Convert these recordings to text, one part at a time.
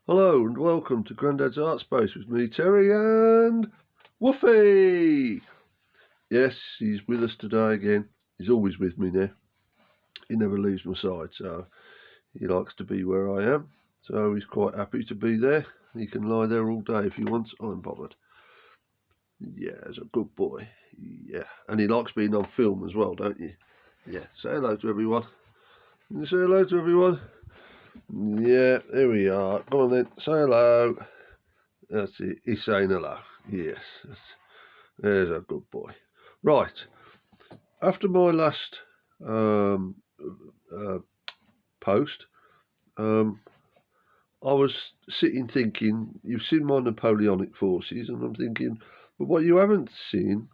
Hello and welcome to Grandad's Art Space with me, Terry, and Woofy! Yes, he's with us today again. He's always with me now. He never leaves my side, so he likes to be where I am. So he's quite happy to be there. He can lie there all day if he wants. I'm bothered. Yeah, he's a good boy. Yeah, and he likes being on film as well, don't you? Yeah, say hello to everyone. Say hello to everyone. Yeah, there we are. Come on then, say hello. That's it. He's saying hello. Yes. There's a good boy. Right. After my last um, uh, post, I was sitting thinking, you've seen my Napoleonic forces, and I'm thinking, but what you haven't seen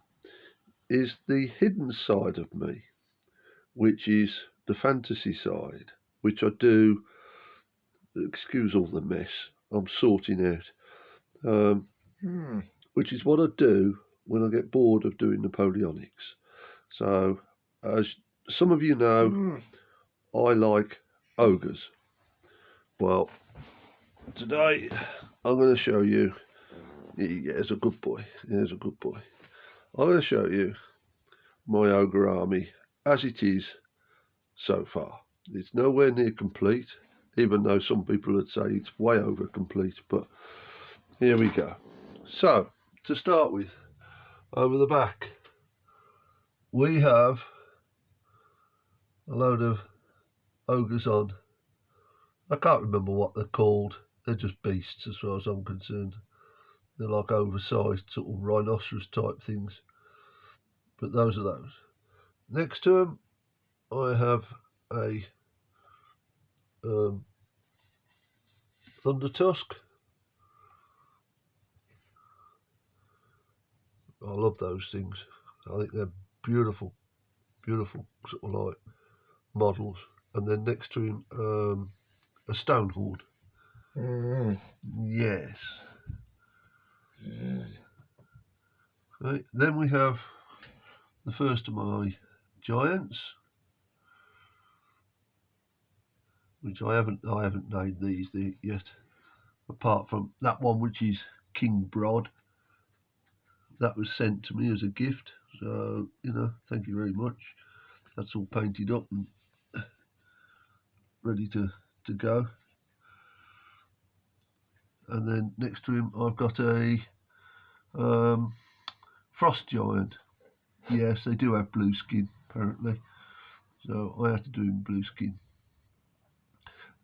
is the hidden side of me, which is the fantasy side, which I do, excuse all the mess, I'm sorting out. Which is what I do when I get bored of doing Napoleonics. So, as some of you know, I like ogres. Well, today I'm going to show you. Yeah, it's a good boy. Here's a good boy. I'm going to show you my ogre army as it is so far. It's nowhere near complete, even though some people would say it's way over complete. But here we go. So, to start with, over the back, we have a load of ogres on. I can't remember what they're called. They're just beasts as far as I'm concerned. They're like oversized sort of rhinoceros type things. But those are those. Next to them, I have a Thunder Tusk. I love those things. I think they're beautiful, beautiful sort of like models. And then next to him, a Stonehorde. Yes. Right. Then we have the first of my giants, which I haven't named these yet, apart from that one, which is King Brod. That was sent to me as a gift, so thank you very much. That's all painted up and ready to go. And then next to him, I've got a frost giant. Yes, they do have blue skin apparently, so I have to do him blue skin.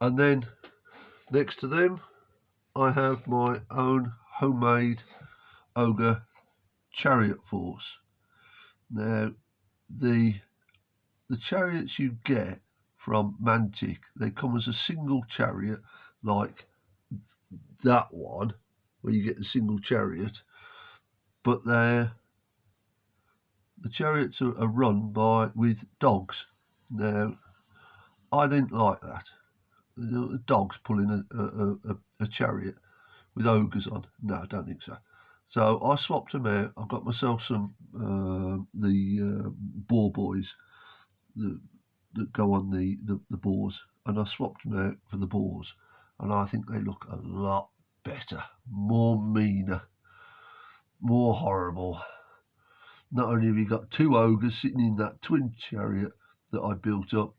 And then next to them, I have my own homemade ogre chariot force. Now, the chariots you get from Mantic, they come as a single chariot, like that one, where you get the single chariot, but the chariots are run with dogs. Now, I didn't like that. The dogs pulling a chariot with ogres on. No, I don't think so. So I swapped them out. I got myself some the boar boys that go on the boars, and I swapped them out for the boars, and I think they look a lot better, more meaner, more horrible. Not only have you got two ogres sitting in that twin chariot that I built up,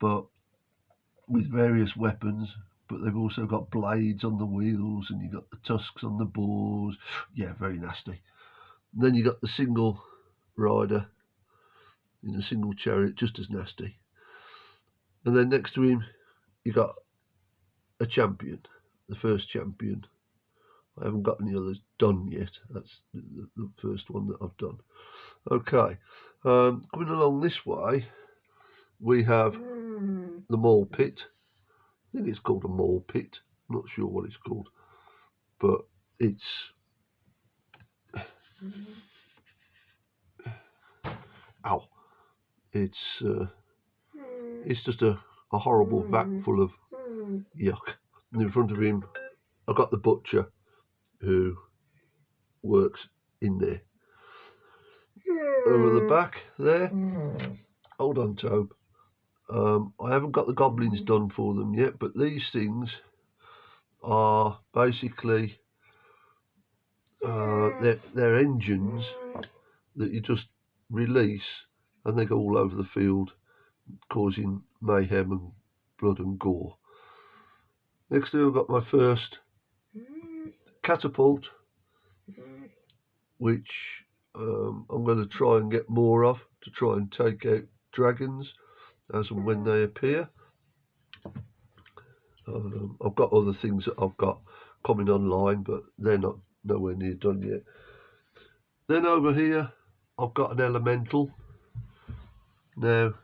but with various weapons, but they've also got blades on the wheels, and you've got the tusks on the boars. Yeah, very nasty. And then you got the single rider in a single chariot, just as nasty. And then next to him, you got a champion, the first champion. I haven't got any others done yet. That's the first one that I've done. Okay, coming along this way, we have the Maul Pit. I think it's called a Maul Pit. I'm not sure what it's called, but it's ow. It's just a horrible vat full of yuck. And in front of him, I've got the butcher who works in there. Over the back there, hold on, Tobe. I haven't got the goblins done for them yet, but these things are basically they're engines that you just release and they go all over the field, causing mayhem and blood and gore. Next thing, I've got my first catapult, which I'm going to try and get more of to try and take out dragons as and when they appear. I've got other things that I've got coming online, but they're not nowhere near done yet. Then over here, I've got an elemental. Now,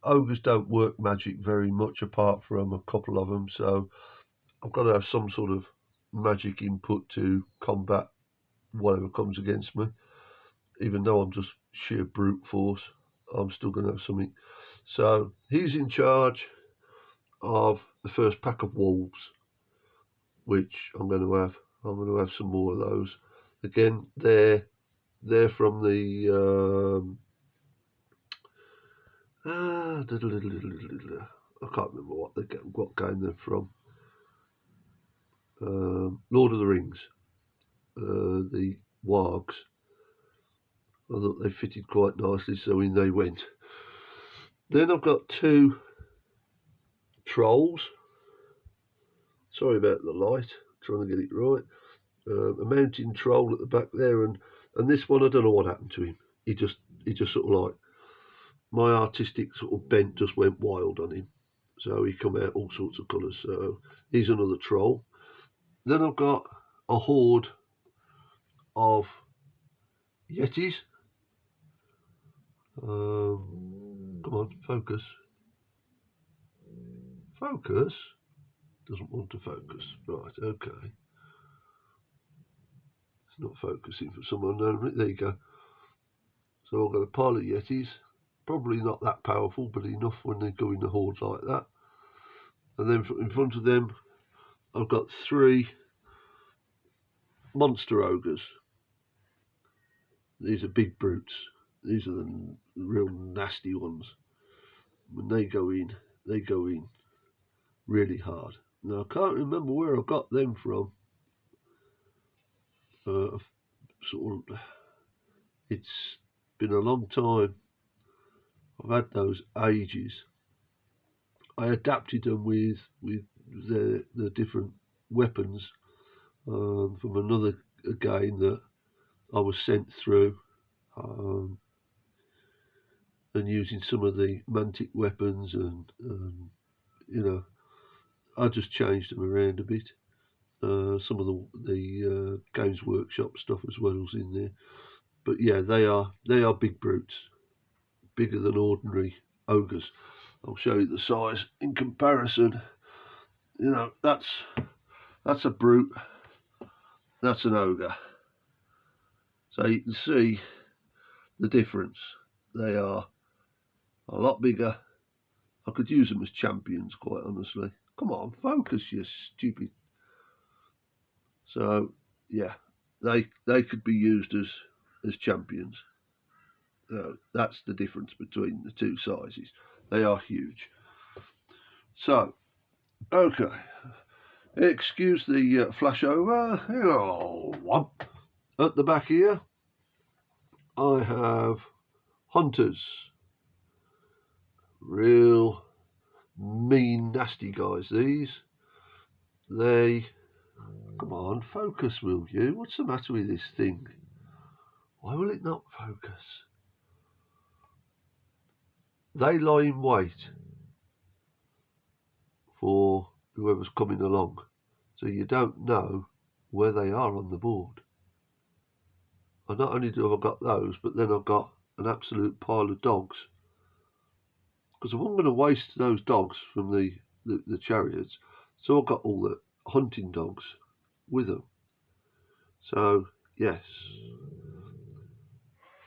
ogres don't work magic very much apart from a couple of them, so I've got to have some sort of magic input to combat whatever comes against me. Even though I'm just sheer brute force, I'm still going to have something. So he's in charge of the first pack of wolves, which I'm going to have. I'm going to have some more of those. Again, they're from the I can't remember what game they're from. Lord of the Rings. The wargs. I thought they fitted quite nicely, so in they went. Then I've got two trolls. Sorry about the light, trying to get it right. A mountain troll at the back there, and this one, I don't know what happened to him. He just sort of like, my artistic sort of bent just went wild on him. So he come out all sorts of colours. So he's another troll. Then I've got a horde of yetis. Come on, focus. Focus? Doesn't want to focus. Right, okay. It's not focusing for some unknown. There you go. So I've got a pile of yetis. Probably not that powerful, but enough when they go in a horde like that. And then in front of them, I've got three monster ogres. These are big brutes. These are the real nasty ones. When they go in really hard. Now, I can't remember where I got them from. It's been a long time. I've had those ages. I adapted them with the different weapons from another game that I was sent through, and using some of the mantic weapons, and you know, I just changed them around a bit. Some of the Games Workshop stuff as well was in there, but yeah, they are big brutes, bigger than ordinary ogres. I'll show you the size in comparison. You know, that's a brute, that's an ogre. So you can see the difference. They are a lot bigger. I could use them as champions, quite honestly. Come on, focus, you stupid. So yeah, they could be used as champions. That's the difference between the two sizes. They are huge. So, okay. Excuse the flashover. Oh, at the back here, I have hunters. Real mean, nasty guys, these. Come on, focus, will you? What's the matter with this thing? Why will it not focus? They lie in wait for whoever's coming along, so you don't know where they are on the board. And not only have I got those, but then I've got an absolute pile of dogs. Because I wasn't going to waste those dogs from the chariots, so I've got all the hunting dogs with them. So yes,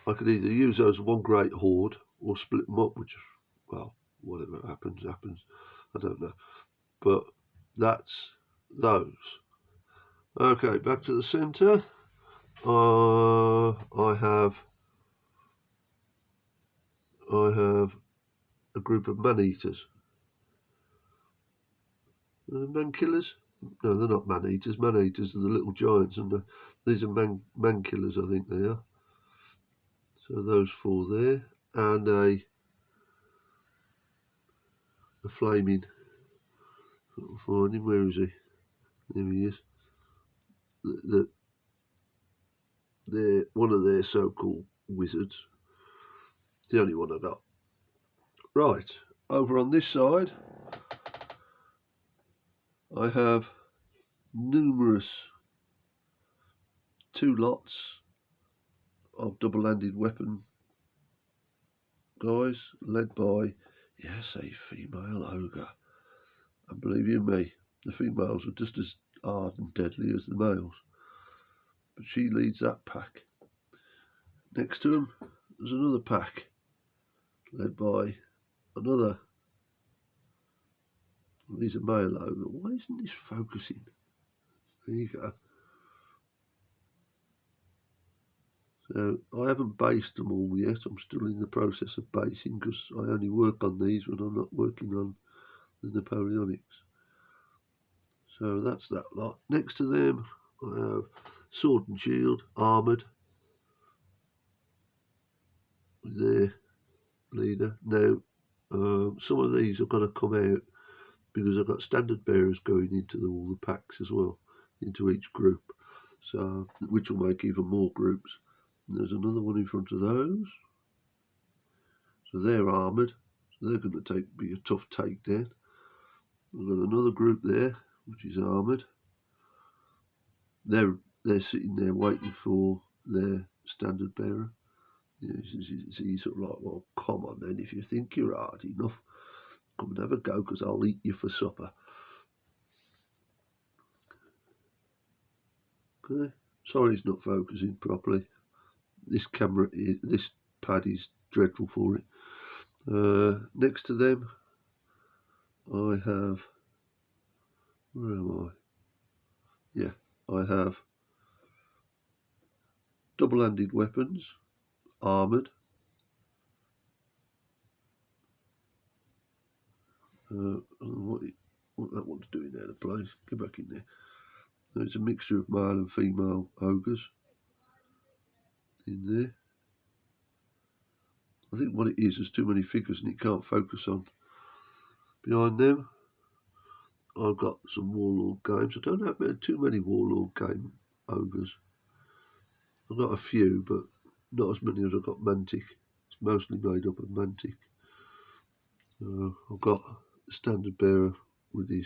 I could either use those as one great horde or split them up, which, well, whatever happens. I don't know. But that's those. Okay, back to the centre. I have a group of man-eaters. Man killers? No, they're not man eaters. Man eaters are the little giants, and these are man killers, I think they are. So those four there, and a flaming. Find him. Where is he? There he is. They're one of their so-called wizards. The only one I got. Right, over on this side, I have numerous 2 lots of double-handed weapon guys, led by, yes, a female ogre. And believe you me, the females are just as hard and deadly as the males. But she leads that pack. Next to him, there's another pack, led by another. These are male ogre. Why isn't this focusing? There you go. So I haven't based them all yet. I'm still in the process of basing because I only work on these when I'm not working on the Napoleonics. So that's that lot. Next to them, I have sword and shield, armoured, with their leader. Now, some of these are going to come out because I've got standard bearers going into all the packs as well, into each group. So, which will make even more groups. And there's another one in front of those. So they're armoured. So they're going to be a tough takedown. I've got another group there, which is armoured. They're sitting there waiting for their standard bearer. So you sort of like, well, come on then, if you think you're hard enough, come and have a go, because I'll eat you for supper. Okay. Sorry it's not focusing properly. This pad is dreadful for it. Next to them, I have, where am I? Yeah, I have double-handed weapons, armoured. What that one's doing there, the place. Go back in there. There's a mixture of male and female ogres in there. I think what it is, there's too many figures and it can't focus on. Behind them, I've got some Warlord games. I don't have too many Warlord game ogres. I've got a few, but not as many as I've got Mantic. It's mostly made up of Mantic. I've got the standard bearer with his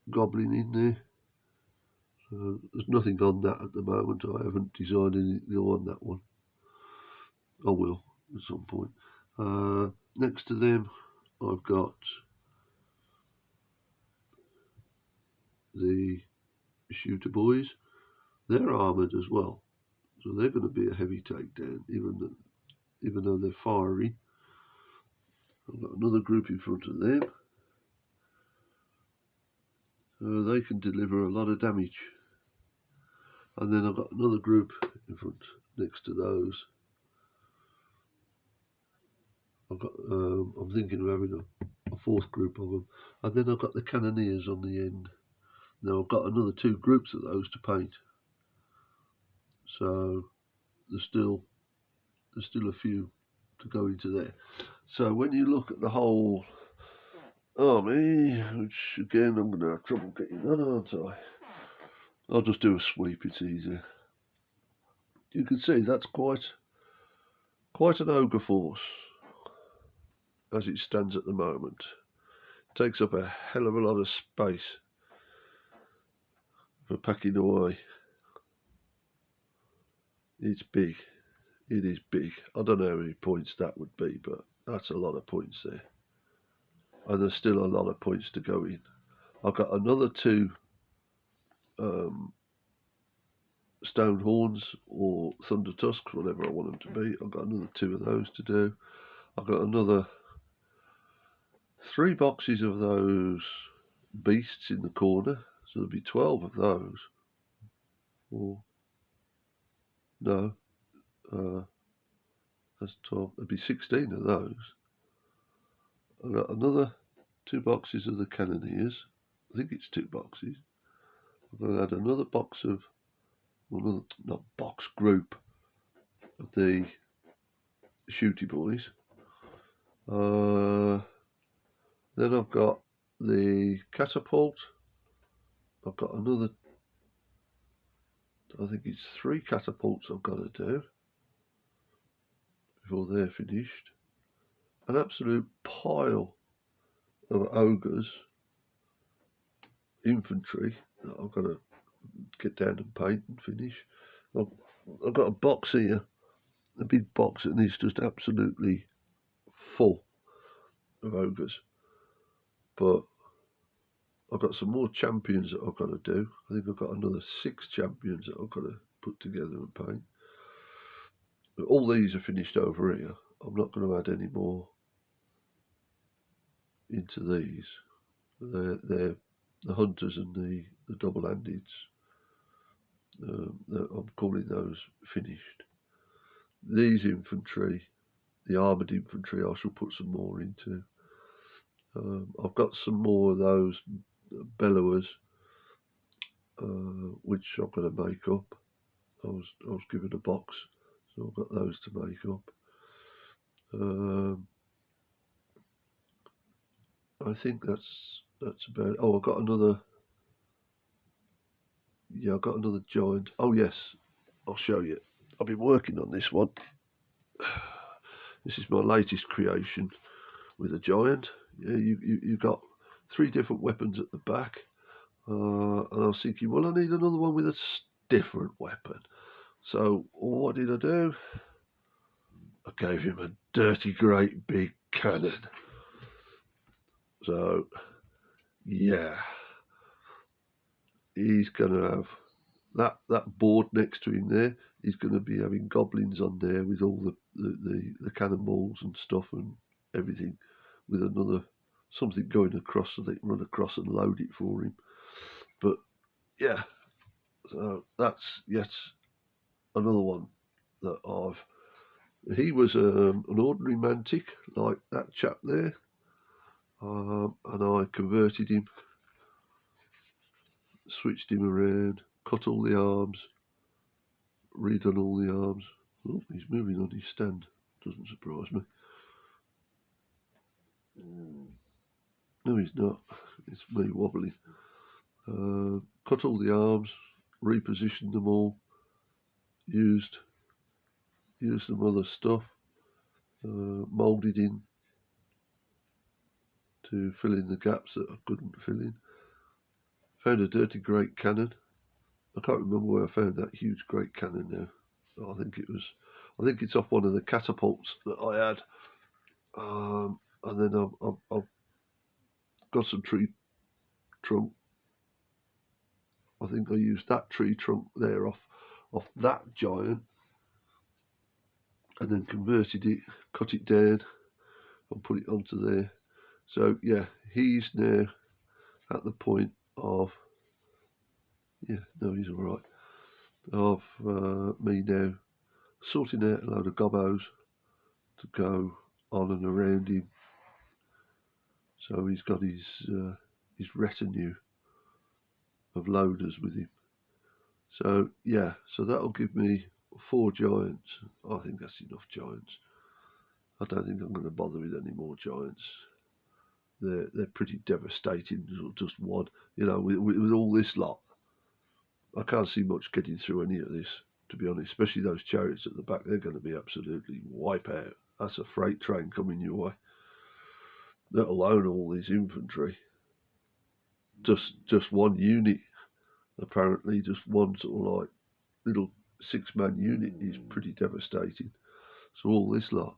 goblin in there. So there's nothing on that at the moment. I haven't designed anything on that one. I will at some point. Next to them, I've got the shooter boys. They're armoured as well, so they're going to be a heavy takedown, even though they're fiery. I've got another group in front of them. They can deliver a lot of damage. And then I've got another group in front next to those. I'm thinking of having a fourth group of them. And then I've got the cannoneers on the end. Now I've got another 2 groups of those to paint. So there's still a few to go into there. So when you look at the whole army, which again I'm going to have trouble getting that, aren't I? I'll just do a sweep, it's easier. You can see that's quite an ogre force as it stands at the moment. It takes up a hell of a lot of space for packing away. It's big. It is big. I don't know how many points that would be, but that's a lot of points there. And there's still a lot of points to go in. I've got another 2 stone horns or thunder tusks, whatever I want them to be. I've got another 2 of those to do. I've got another 3 boxes of those beasts in the corner, so there'll be 12 of those. Or no, that's 12. There'll be 16 of those. I've got another 2 boxes of the Cannoneers. I think it's 2 boxes. I'm going to add another box of, well, not box, group of the Shooty Boys. Then I've got the Catapult. I've got another, I think it's 3 catapults I've got to do before they're finished. An absolute pile of ogres infantry that I've got to get down and paint and finish. I've got a box here, a big box, and it's just absolutely full of ogres. But I've got some more champions that I've got to do. I think I've got another 6 champions that I've got to put together and paint. But all these are finished over here. I'm not going to add any more into these. They're the hunters and the double-handeds. I'm calling those finished. These infantry, the armoured infantry, I shall put some more into. I've got some more of those bellowers, which I'm going to make up. I was given a box, so I've got those to make up. I think that's about. Oh, I've got another. Yeah, I've got another giant. Oh yes, I'll show you. I've been working on this one. This is my latest creation with a giant. Yeah, you've got 3 different weapons at the back. And I was thinking, well, I need another one with a different weapon. So what did I do? I gave him a dirty, great big cannon. So, yeah, he's going to have that board next to him there. He's going to be having goblins on there with all the cannonballs and stuff and everything, with another something going across so they can run across and load it for him. But yeah, so that's yet another one that he was an ordinary mantic like that chap there, and I converted him, switched him around, cut all the arms, redone all the arms. Oh, he's moving on his stand, doesn't surprise me. No, he's not. It's me wobbling. Cut all the arms, repositioned them all, used some other stuff, moulded in to fill in the gaps that I couldn't fill in. Found a dirty great cannon. I can't remember where I found that huge great cannon now. I think it's off one of the catapults that I had. And then I've got some tree trunk. I think I used that tree trunk there off that giant, and then converted it, cut it down, and put it onto there. So yeah, he's now at the point of, yeah, no, he's all right, of me now sorting out a load of gobos to go on and around him. So he's got his retinue of loaders with him. So yeah, so that'll give me 4 giants. I think that's enough giants. I don't think I'm going to bother with any more giants. They're pretty devastating. Just one, with all this lot, I can't see much getting through any of this, to be honest. Especially those chariots at the back, they're going to be absolutely wipe out. That's a freight train coming your way. Let alone all these infantry. Just one unit, apparently, just one sort of like little 6-man unit is pretty devastating. So all this lot,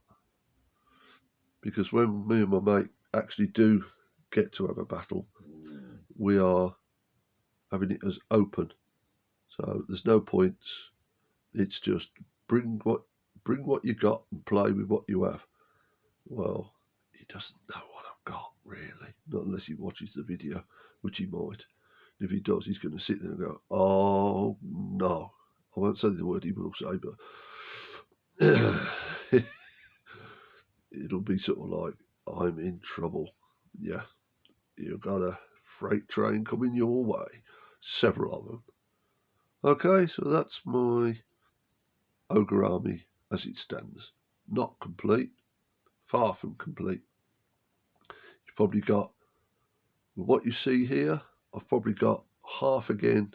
because when me and my mate actually do get to have a battle, we are having it as open. So there's no points. It's just bring what you got and play with what you have. Well, he doesn't know what I've got, really. Not unless he watches the video, which he might. If he does, he's going to sit there and go, oh no. I won't say the word he will say, but it'll be sort of like, I'm in trouble. Yeah. you've got a freight train coming your way, several of them. Okay, so that's my ogre army as it stands. Not complete, far from complete. You've probably got, what you see here, I've probably got half again,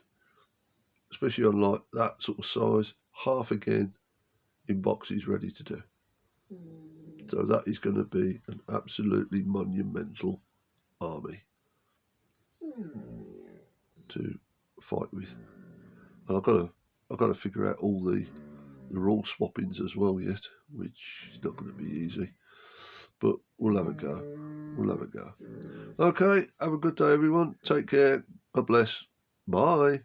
especially on like that sort of size, half again in boxes ready to do. So that is going to be an absolutely monumental army to fight with. And I've got to figure out all the rule swappings as well yet, which is not going to be easy. But we'll have a go. We'll have a go. Okay, have a good day, everyone. Take care. God bless. Bye.